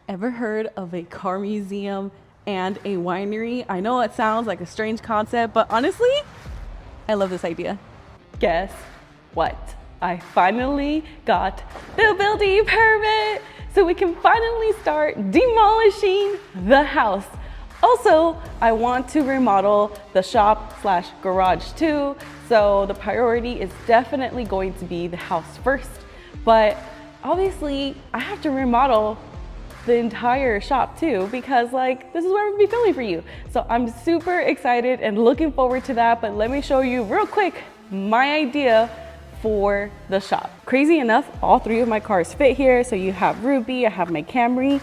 Ever heard of a car museum and a winery? I know it sounds like a strange concept, but honestly, I love this idea. Guess what? I finally got the building permit so we can finally start demolishing the house. Also, I want to remodel the shop slash garage too. So the priority is definitely going to be the house first. But obviously, I have to remodel the entire shop too, because like this is where I'm gonna be filming for you. So I'm super excited and looking forward to that. But let me show you real quick my idea for the shop. Crazy enough, all three of my cars fit here. So you have Ruby, I have my Camry,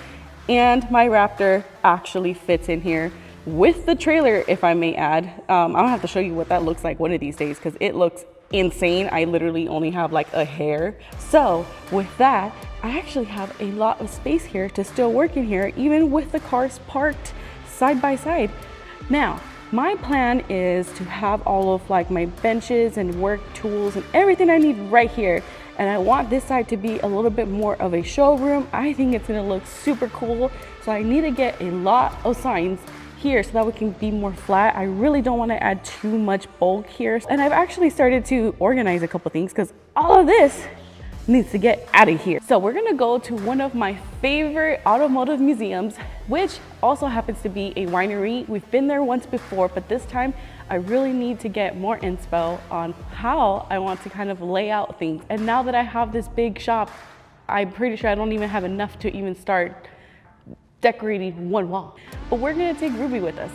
and my Raptor actually fits in here with the trailer, if I may add. I'll have to show you what that looks like one of these days because it looks insane. I literally only have like a hair. So with that, I actually have a lot of space here to still work in here, even with the cars parked side by side. Now, my plan is to have all of like my benches and work tools and everything I need right here. And I want this side to be a little bit more of a showroom. I think it's gonna look super cool. So I need to get a lot of signs here so that we can be more flat. I really don't want to add too much bulk here. And I've actually started to organize a couple things because all of this needs to get out of here. So we're gonna go to one of my favorite automotive museums, which also happens to be a winery. We've been there once before, but this time I really need to get more inspo on how I want to kind of lay out things. And now that I have this big shop, I'm pretty sure I don't even have enough to even start decorating one wall. But we're gonna take Ruby with us.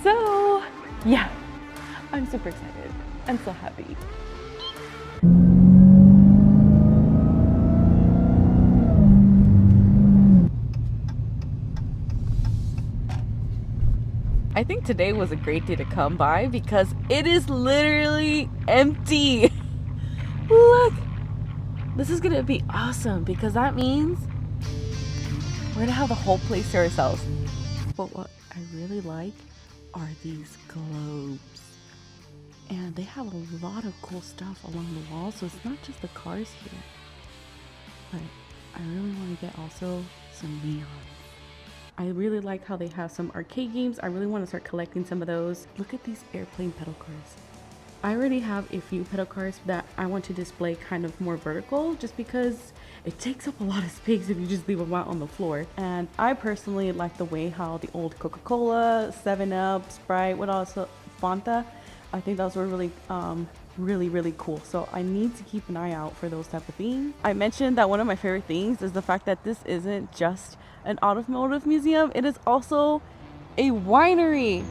So yeah, I'm super excited. I'm so happy. I think today was a great day to come by because it is literally empty. Look, this is gonna be awesome because that means we're gonna have the whole place to ourselves. But what I really like are these globes. And they have a lot of cool stuff along the wall, so it's not just the cars here. But I really want to get also some neon. I really like how they have some arcade games. I really want to start collecting some of those. Look at these airplane pedal cars. I already have a few pedal cars that I want to display kind of more vertical just because it takes up a lot of space if you just leave them out on the floor. And I personally like the way how the old Coca-Cola, 7-Up, Sprite, what else, Fanta, I think those were really really cool. So I need to keep an eye out for those type of things. I mentioned that one of my favorite things is the fact that this isn't just an automotive museum, it is also a winery.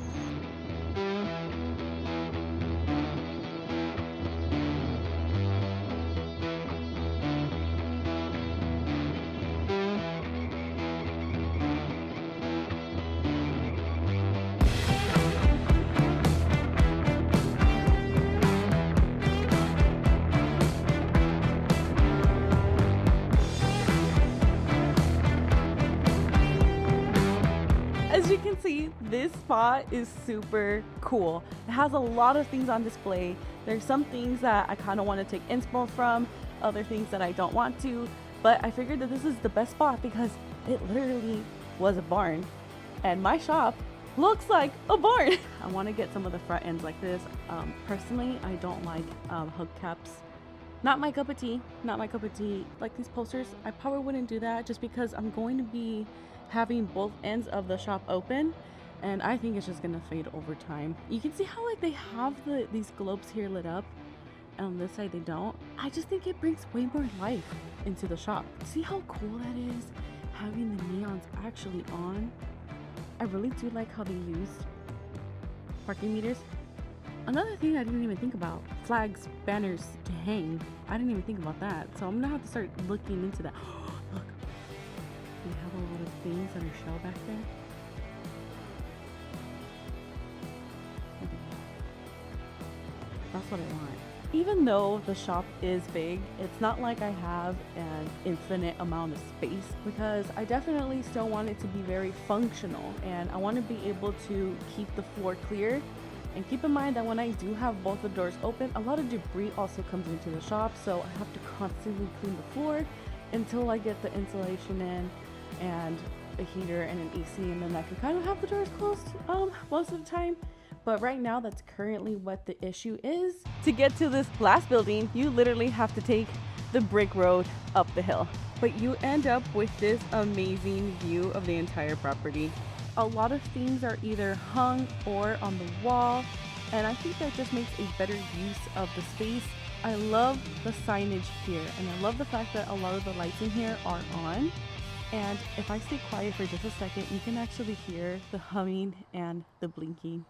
As you can see, this spot is super cool. It has a lot of things on display. There's some things that I kind of want to take inspo from, other things that I don't want to, but I figured that this is the best spot because it literally was a barn and my shop looks like a barn. I want to get some of the front ends like this. Personally, I don't like hubcaps. Not my cup of tea, not my cup of tea. Like these posters, I probably wouldn't do that just because I'm going to be having both ends of the shop open and I think it's just gonna fade over time. You can see how like they have these globes here lit up and on this side they don't. I just think it brings way more life into the shop. See how cool that is? Having the neons actually on. I really do like how they use parking meters. Another thing I didn't even think about, flags, banners to hang. I didn't even think about that. So I'm gonna have to start looking into that. Look, we have a lot of things on our shelf back there. That's what I want. Even though the shop is big, it's not like I have an infinite amount of space because I definitely still want it to be very functional and I want to be able to keep the floor clear. And keep in mind that when I do have both the doors open, a lot of debris also comes into the shop, so I have to constantly clean the floor until I get the insulation in and a heater and an AC, and then I can kind of have the doors closed most of the time. But right now, that's currently what the issue is. To get to this last building, you literally have to take the brick road up the hill. But you end up with this amazing view of the entire property. A lot of things are either hung or on the wall, and I think that just makes a better use of the space. I love the signage here, and I love the fact that a lot of the lights in here are on. And if I stay quiet for just a second, you can actually hear the humming and the blinking.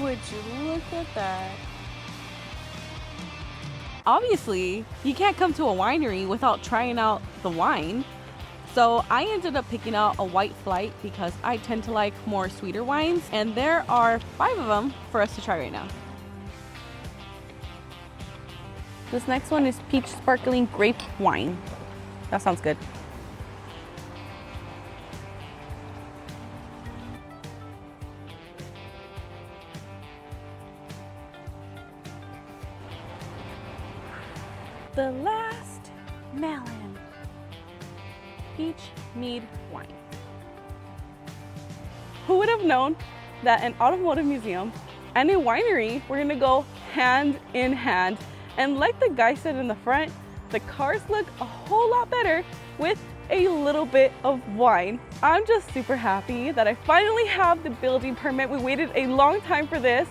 Would you look at that? Obviously, you can't come to a winery without trying out the wine. So I ended up picking out a white flight because I tend to like more sweeter wines, and there are 5 of them for us to try right now. This next one is peach sparkling grape wine. That sounds good. The last melon. Peach mead wine. Who would have known that an automotive museum and a winery were gonna go hand in hand? And like the guy said in the front, the cars look a whole lot better with a little bit of wine. I'm just super happy that I finally have the building permit. We waited a long time for this,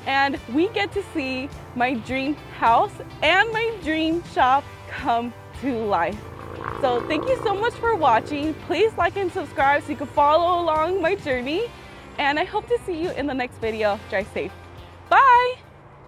and we get to see my dream house and my dream shop come to life. So thank you so much for watching. Please like and subscribe so you can follow along my journey. And I hope to see you in the next video. Drive safe. Bye.